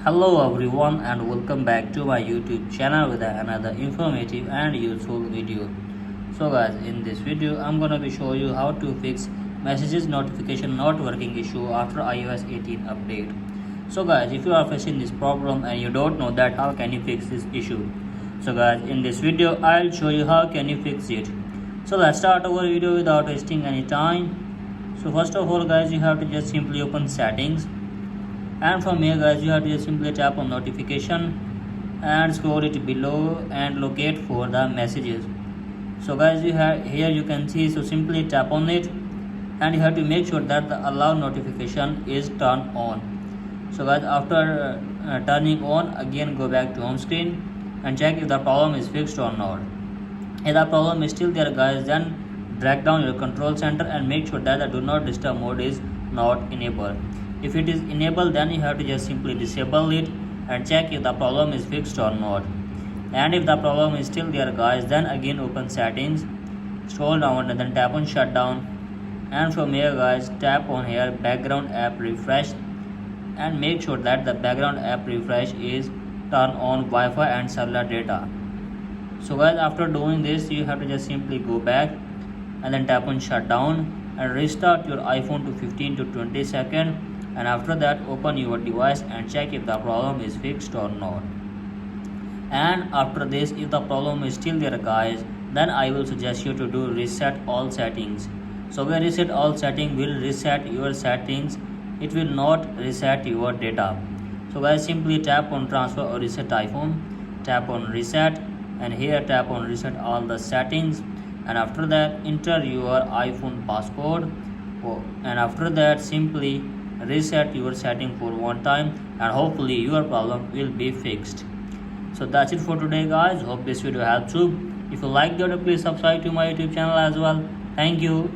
Hello everyone and welcome back to my YouTube channel with another informative and useful video. So guys, in this video I'm gonna be show you how to fix messages notification not working issue after iOS 18 update. So guys, if you are facing this problem and you don't know that how can you fix this issue. So guys, in this video I'll show you how can you fix it. So let's start our video without wasting any time. So first of all guys, you have to just simply open settings, and from here guys you have to just simply tap on notification and scroll it below and locate for the messages. So guys, you have here you can see, so simply tap on it and you have to make sure that the allow notification is turned on. So guys, after turning on, again go back to home screen and check if the problem is fixed or not. If the problem is still there guys, then drag down your control center and make sure that the do not disturb mode is not enabled. If it is enabled, then you have to just simply disable it and check if the problem is fixed or not. And if the problem is still there guys, then again open settings, scroll down and then tap on shutdown, and from here guys tap on here background app refresh and make sure that the background app refresh is turned on Wi-Fi and cellular data. So guys, after doing this you have to just simply go back and then tap on shutdown and restart your iPhone to 15 to 20 seconds, and after that open your device and check if the problem is fixed or not. And after this, if the problem is still there guys, then I will suggest you to do reset all settings. So when reset all setting will reset your settings, it will not reset your data. So guys, simply tap on transfer or reset iPhone, tap on reset, and here tap on reset all the settings, and after that enter your iPhone passcode, and after that simply reset your setting for one time and hopefully your problem will be fixed. So that's it for today guys, hope this video helps you. If you like the video, please subscribe to my YouTube channel as well. Thank you.